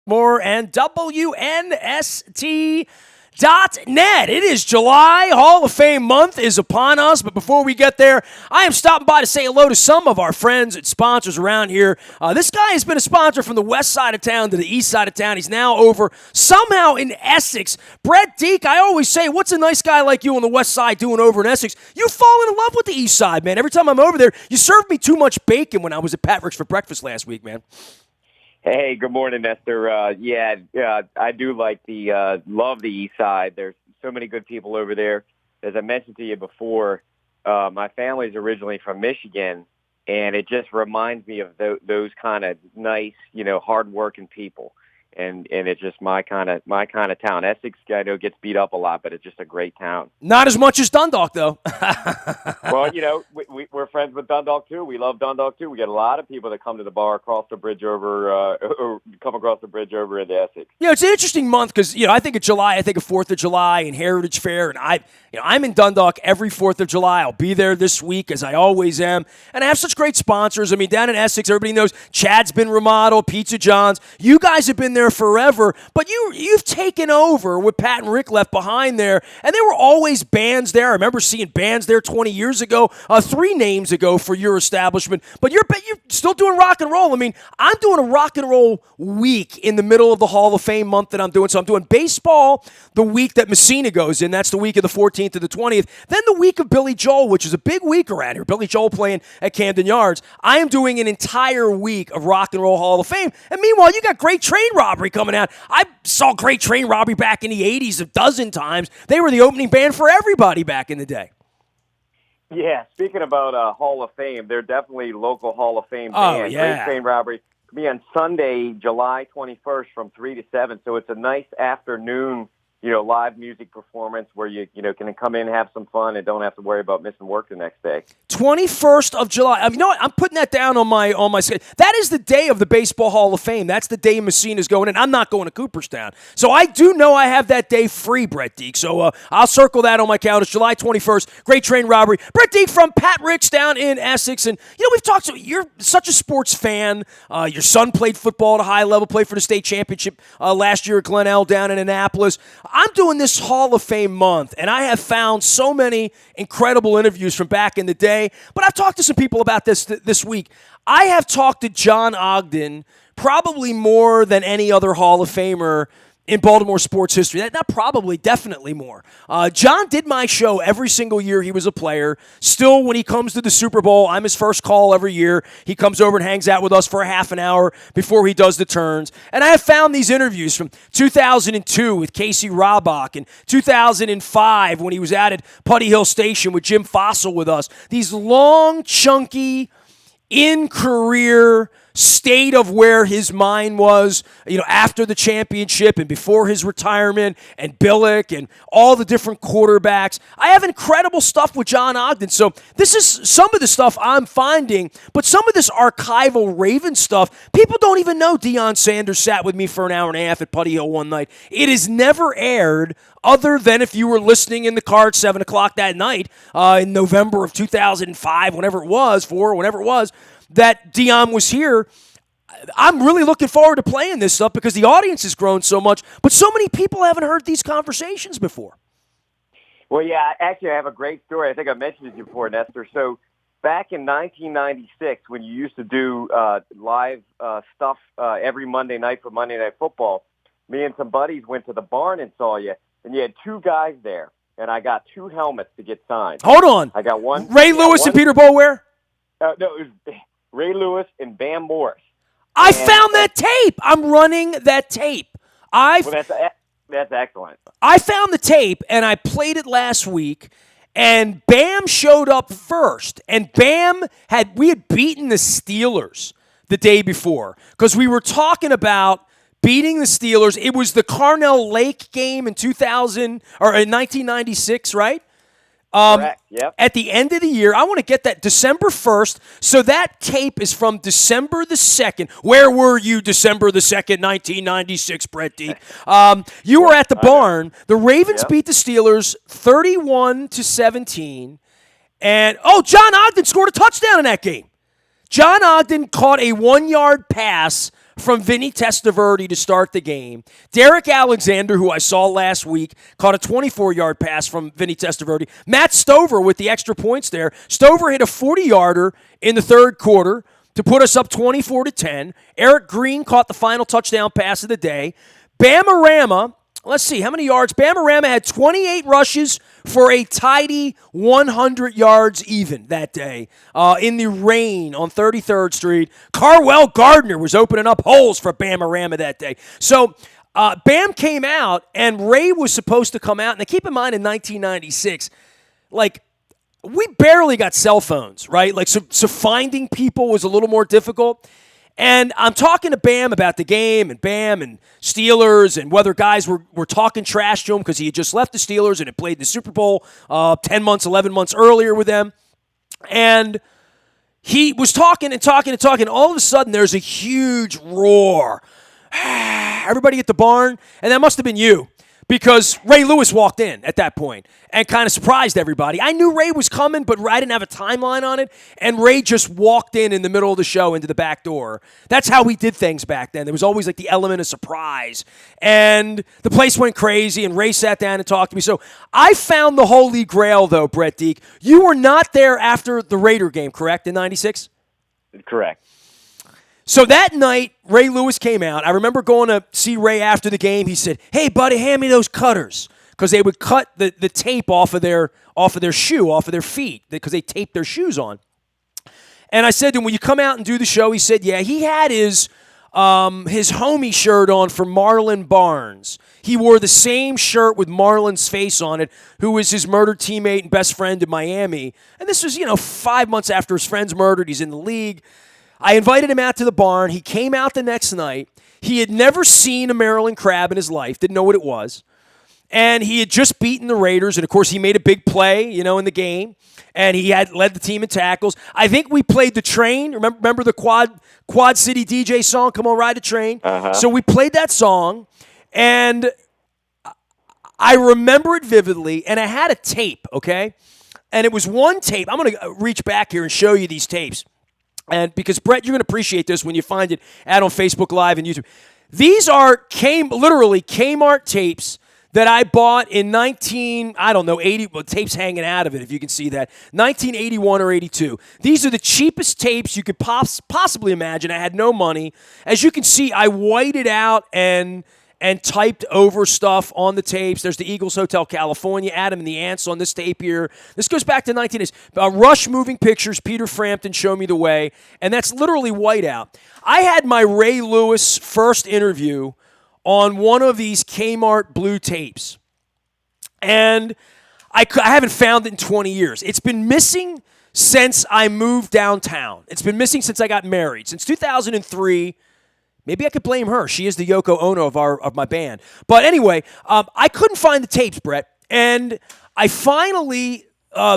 More and WNST.net. It is July. Hall of Fame month is upon us. But before we get there, I am stopping by to say hello to some of our friends and sponsors around here. This guy has been a sponsor from the west side of town to the east side of town. He's now over somehow in Essex. Brett Dieck, I always say, what's a nice guy like you on the west side doing over in Essex? You've fallen in love with the east side, man. Every time I'm over there, you served me too much bacon when I was at PatRick's for breakfast last week, man. Hey, good morning, Nestor. I do like love the East Side. There's so many good people over there. As I mentioned to you before, my family's originally from Michigan, and it just reminds me of those kind of nice, hardworking people. And it's just my kind of town. Essex, I know, gets beat up a lot, but it's just a great town. Not as much as Dundalk, though. Well, we're friends with Dundalk too. We love Dundalk too. We get a lot of people that come to the bar across the bridge over, or come across the bridge over into Essex. It's an interesting month because I think of July. I think of 4th of July and Heritage Fair, and I'm in Dundalk every 4th of July. I'll be there this week, as I always am, and I have such great sponsors. I mean, down in Essex, everybody knows Chad's been remodeled, Pizza John's. You guys have been there forever, but you've taken over with Pat and Rick left behind there, and there were always bands there. I remember seeing bands there 20 years ago, 3 names ago for your establishment, but you're still doing rock and roll. I mean, I'm doing a rock and roll week in the middle of the Hall of Fame month that I'm doing, so I'm doing baseball the week that Messina goes in. That's the week of the 14th to the 20th. Then the week of Billy Joel, which is a big week around here. Billy Joel playing at Camden Yards. I am doing an entire week of Rock and Roll Hall of Fame, and meanwhile, you got Great Train Robbery coming out. I saw Great Train Robbery back in the 80s a dozen times. They were the opening band for everybody back in the day. Yeah, speaking about Hall of Fame, they're definitely local Hall of Fame Oh, bands. yeah. Great Train Robbery will be on Sunday, July 21st from 3 to 7, so it's a nice afternoon, live music performance where you can come in, have some fun, and don't have to worry about missing work the next day. 21st of July. You know what? I'm putting that down on my schedule. That is the day of the Baseball Hall of Fame. That's the day Messina's going in. I'm not going to Cooperstown. So I do know I have that day free, Brett Dieck. So I'll circle that on my calendar. It's July 21st. Great Train Robbery. Brett Dieck from PatRick's down in Essex. And, we've talked, you're such a sports fan. Your son played football at a high level, played for the state championship last year at Glenelg down in Annapolis. I'm doing this Hall of Fame month, and I have found so many incredible interviews from back in the day. But I've talked to some people about this week. I have talked to John Ogden probably more than any other Hall of Famer in Baltimore sports history. Not probably, definitely more. John did my show every single year he was a player. Still, when he comes to the Super Bowl, I'm his first call every year. He comes over and hangs out with us for a half an hour before he does the turns. And I have found these interviews from 2002 with Casey Robach and 2005 when he was out at Putty Hill Station with Jim Fossil with us. These long, chunky, in-career state of where his mind was, after the championship and before his retirement, and Billick and all the different quarterbacks. I have incredible stuff with John Ogden. So this is some of the stuff I'm finding, but some of this archival Raven stuff, people don't even know Deion Sanders sat with me for an hour and a half at Putty Hill one night. It is never aired other than if you were listening in the car at 7 o'clock that night in November of 2005, whenever it was, that Deion was here. I'm really looking forward to playing this stuff because the audience has grown so much, but so many people haven't heard these conversations before. Well, yeah, actually, I have a great story. I think I mentioned it to you before, Nestor. So back in 1996, when you used to do live stuff every Monday night for Monday Night Football, me and some buddies went to the barn and saw you, and you had 2 guys there, and I got 2 helmets to get signed. Hold on. I got one. Ray Lewis and Peter Boulware? No, it was Ray Lewis and Bam Morris. I found that tape. I'm running that tape. That's excellent. I found the tape, and I played it last week, and Bam showed up first. And we had beaten the Steelers the day before because we were talking about beating the Steelers. It was the Carnell Lake game in 1996, right? Correct, yep. At the end of the year, I want to get that December 1st. So that tape is from December the 2nd. Where were you December the 2nd, 1996, Brett Dieck? You were at the barn. The Ravens beat the Steelers 31-17. And, John Ogden scored a touchdown in that game. John Ogden caught a 1-yard pass from Vinny Testaverde to start the game. Derek Alexander, who I saw last week, caught a 24-yard pass from Vinny Testaverde. Matt Stover with the extra points there. Stover hit a 40-yarder in the third quarter to put us up 24-10. Eric Green caught the final touchdown pass of the day. Bamarama, let's see, how many yards? Bamarama had 28 rushes for a tidy 100 yards even that day in the rain on 33rd Street. Carwell Gardner was opening up holes for Bamarama that day. So Bam came out, and Ray was supposed to come out. Now, keep in mind, in 1996, we barely got cell phones, right? So finding people was a little more difficult. And I'm talking to Bam about the game and Bam and Steelers and whether guys were talking trash to him because he had just left the Steelers and had played the Super Bowl 10 months, 11 months earlier with them. And he was talking and talking and talking. All of a sudden, there's a huge roar. Everybody at the barn, and that must have been you. Because Ray Lewis walked in at that point and kind of surprised everybody. I knew Ray was coming, but I didn't have a timeline on it. And Ray just walked in the middle of the show into the back door. That's how we did things back then. There was always the element of surprise. And the place went crazy, and Ray sat down and talked to me. So I found the holy grail, though, Brett Dieck. You were not there after the Raider game, correct, in 96? Correct. So that night, Ray Lewis came out. I remember going to see Ray after the game. He said, "Hey, buddy, hand me those cutters," because they would cut the tape off of their shoe, off of their feet, because they taped their shoes on. And I said to him, "Will you come out and do the show?" He said, "Yeah." He had his homie shirt on for Marlon Barnes. He wore the same shirt with Marlon's face on it, who was his murdered teammate and best friend in Miami. And this was, 5 months after his friend's murdered. He's in the league. I invited him out to the barn. He came out the next night. He had never seen a Maryland crab in his life, didn't know what it was. And he had just beaten the Raiders. And, of course, he made a big play, in the game. And he had led the team in tackles. I think we played the train. Remember the Quad City DJ song, Come On Ride the Train? Uh-huh. So we played that song. And I remember it vividly. And I had a tape, okay? And it was one tape. I'm going to reach back here and show you these tapes. And because, Brett, you're going to appreciate this when you find it out on Facebook Live and YouTube. These are literally Kmart tapes that I bought in 80, well, tapes hanging out of it, if you can see that, 1981 or 82. These are the cheapest tapes you could possibly imagine. I had no money. As you can see, I whited out and typed over stuff on the tapes. There's the Eagles Hotel California, Adam and the Ants on this tape here. This goes back to 1980s. Rush Moving Pictures, Peter Frampton, Show Me the Way, and that's literally whiteout. I had my Ray Lewis first interview on one of these Kmart blue tapes, and I haven't found it in 20 years. It's been missing since I moved downtown. It's been missing since I got married. Since 2003, maybe I could blame her. She is the Yoko Ono of my band. But anyway, I couldn't find the tapes, Brett. And I finally,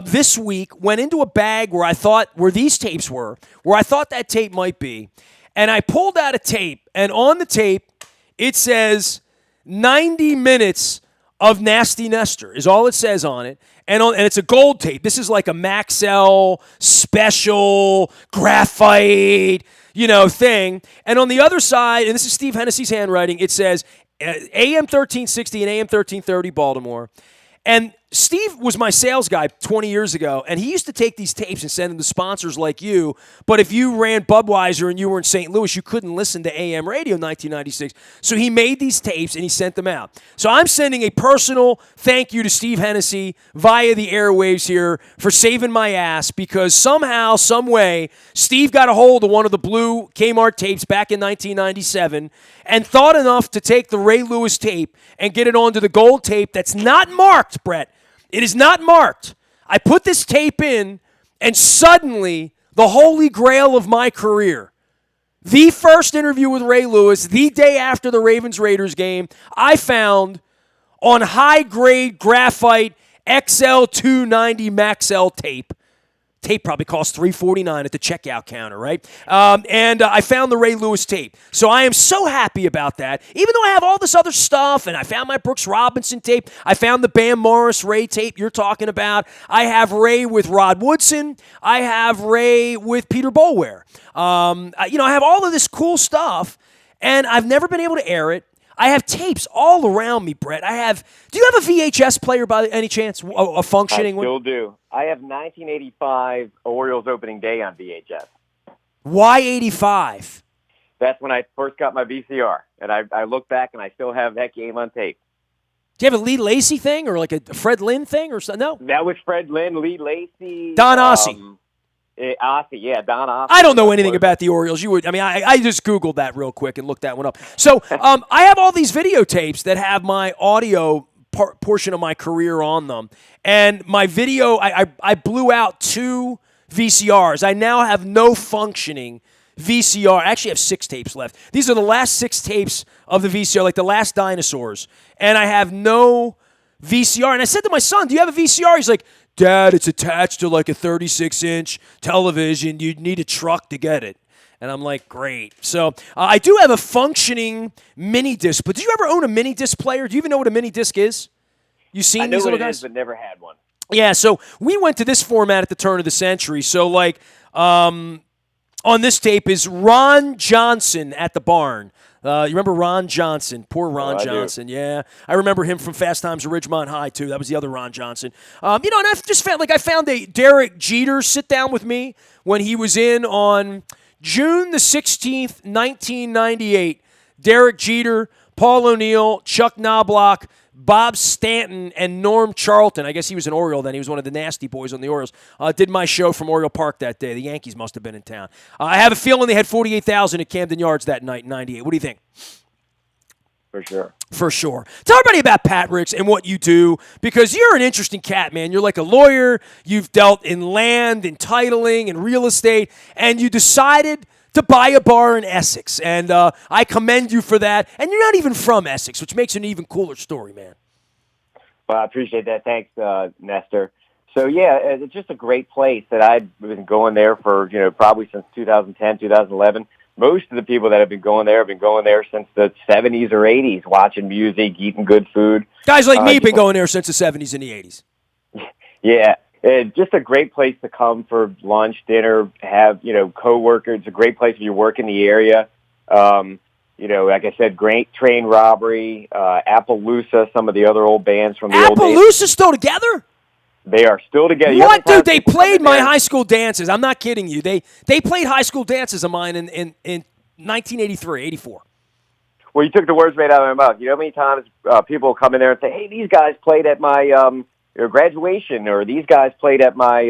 this week, went into a bag where these tapes were, where I thought that tape might be. And I pulled out a tape. And on the tape, it says 90 minutes of Nasty Nestor is all it says on it. And it's a gold tape. This is like a Maxell special graphite thing. And on the other side, and this is Steve Hennessy's handwriting, it says AM 1360 and AM 1330 Baltimore. And Steve was my sales guy 20 years ago, and he used to take these tapes and send them to sponsors like you. But if you ran Budweiser and you were in St. Louis, you couldn't listen to AM radio in 1996. So he made these tapes, and he sent them out. So I'm sending a personal thank you to Steve Hennessy via the airwaves here for saving my ass, because somehow, some way, Steve got a hold of one of the blue Kmart tapes back in 1997 and thought enough to take the Ray Lewis tape and get it onto the gold tape that's not marked, Brett. It is not marked. I put this tape in, and suddenly, the holy grail of my career, the first interview with Ray Lewis, the day after the Ravens-Raiders game, I found on high-grade graphite XL290 Maxell tape. Tape probably cost $3.49 at the checkout counter, right? And I found the Ray Lewis tape. So I am so happy about that. Even though I have all this other stuff, and I found my Brooks Robinson tape, I found the Bam Morris Ray tape you're talking about. I have Ray with Rod Woodson. I have Ray with Peter Boulware. I have all of this cool stuff. and I've never been able to air it. I have tapes all around me, Brett. Do you have a VHS player by any chance, a functioning one? I still do. I have 1985 Orioles opening day on VHS. Why 85? That's when I first got my VCR, and I look back and I still have that game on tape. Do you have a Lee Lacy thing or like a Fred Lynn thing or something? No. That was Fred Lynn, Lee Lacy, Don Ossie. Ossie, Don Ossie. I don't know anything about the Orioles. You would. I mean, I just Googled that real quick and looked that one up. So I have all these videotapes that have my audio portion of my career on them, and my video. I blew out 2 VCRs. I now have no functioning VCR. I actually have 6 tapes left. These are the last 6 tapes of the VCR, like the last dinosaurs. And I have no VCR. And I said to my son, do you have a VCR? He's like, Dad, it's attached to like a 36-inch television. You'd need a truck to get it. And I'm like, great. So I do have a functioning mini disc. But did you ever own a mini disc player? Do you even know what a mini disc is? You seen these little guys? I know what it is, but never had one. Yeah, so we went to this format at the turn of the century. So like on this tape is Ron Johnson at the barn. You remember Ron Johnson? Poor Ron Johnson. Yeah, I remember him from Fast Times at Ridgemont High too. That was the other Ron Johnson. And I just felt like I found a Derek Jeter sit down with me when he was in on June the 16th, 1998. Derek Jeter, Paul O'Neill, Chuck Knobloch, Bob Stanton, and Norm Charlton. I guess he was an Oriole then. He was one of the nasty boys on the Orioles. Did my show from Oriole Park that day. The Yankees must have been in town. I have a feeling they had 48,000 at Camden Yards that night in 98. What do you think? For sure. For sure. Tell everybody about PatRick's and what you do, because you're an interesting cat, man. You're like a lawyer. You've dealt in land and titling and real estate, and you decided to buy a bar in Essex. And I commend you for that. And you're not even from Essex, which makes it an even cooler story, man. Well, I appreciate that. Thanks, Nestor. So, yeah, it's just a great place that I've been going there for, probably since 2010, 2011. Most of the people that have been going there since the 70s or 80s, watching music, eating good food. Guys like me have been going there since the 70s and the 80s. Yeah. Just a great place to come for lunch, dinner, have, coworkers. It's a great place if you work in the area. Like I said, Great Train Robbery, Appaloosa, some of the other old bands from the old days. Appaloosa's still together? They are still together. What, dude? They played my high school dances. I'm not kidding you. They played high school dances of mine in 1983, 84. Well, you took the words right out of my mouth. You know how many times people come in there and say, hey, these guys played at my graduation, or these guys played at my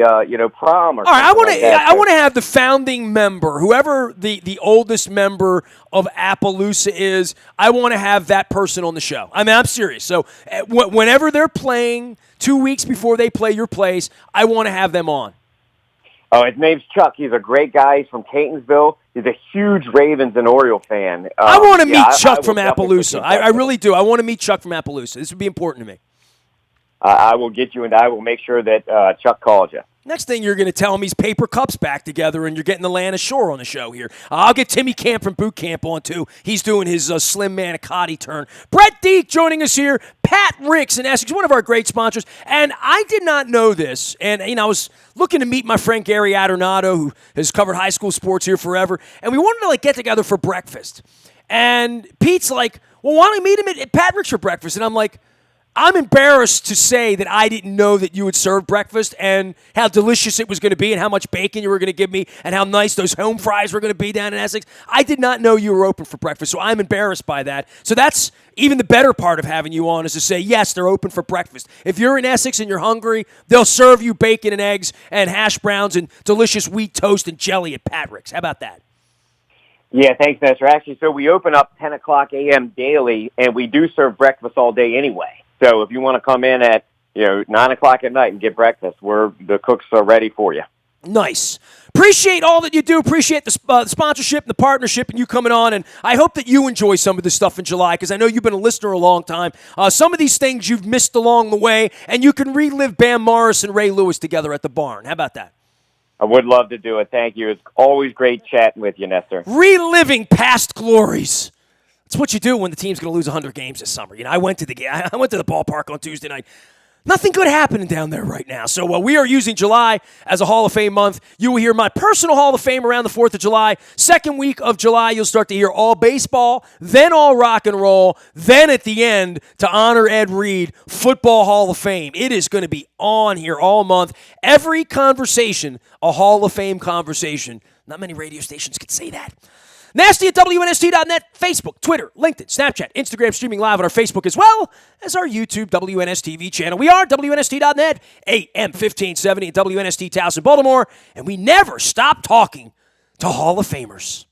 prom, or all right, I want to that. have the founding member, whoever the oldest member of Appaloosa is. I want to have that person on the show. I mean, I'm serious. So whenever they're playing, 2 weeks before they play your place, I want to have them on. Oh, his name's Chuck. He's a great guy. He's from Catonsville. He's a huge Ravens and Oriole fan. I want to meet Chuck from Appaloosa. I really do. I want to meet Chuck from Appaloosa. This would be important to me. I will get you, and I will make sure that Chuck calls you. Next thing you're going to tell me is Paper Cup's back together, and you're getting the Lana Shore on the show here. I'll get Timmy Camp from Boot Camp on, too. He's doing his Slim Manicotti turn. Brett Dieck joining us here. PatRick's in Essex, one of our great sponsors. And I did not know this. And, I was looking to meet my friend Gary Adornato, who has covered high school sports here forever. And we wanted to, get together for breakfast. And Pete's like, well, why don't we meet him at PatRick's for breakfast? And I'm like, I'm embarrassed to say that I didn't know that you would serve breakfast and how delicious it was going to be and how much bacon you were going to give me and how nice those home fries were going to be down in Essex. I did not know you were open for breakfast, so I'm embarrassed by that. So that's even the better part of having you on, is to say, yes, they're open for breakfast. If you're in Essex and you're hungry, they'll serve you bacon and eggs and hash browns and delicious wheat toast and jelly at PatRick's. How about that? Yeah, thanks, Nestor. Actually, so we open up 10 o'clock a.m. daily, and we do serve breakfast all day anyway. So if you want to come in at 9 o'clock at night and get breakfast, the cooks are ready for you. Nice. Appreciate all that you do. Appreciate the sponsorship and the partnership and you coming on. And I hope that you enjoy some of this stuff in July, because I know you've been a listener a long time. Some of these things you've missed along the way, and you can relive Bam Morris and Ray Lewis together at the barn. How about that? I would love to do it. Thank you. It's always great chatting with you, Nestor. Reliving past glories. It's what you do when the team's going to lose 100 games this summer. I went to the ballpark on Tuesday night. Nothing good happening down there right now. So we are using July as a Hall of Fame month. You will hear my personal Hall of Fame around the 4th of July. Second week of July, you'll start to hear all baseball, then all rock and roll, then at the end, to honor Ed Reed, Football Hall of Fame. It is going to be on here all month. Every conversation, a Hall of Fame conversation. Not many radio stations could say that. Nasty at WNST.net, Facebook, Twitter, LinkedIn, Snapchat, Instagram, streaming live on our Facebook as well as our YouTube WNS TV channel. We are WNST.net, AM 1570 at WNST Towson, Baltimore, and we never stop talking to Hall of Famers.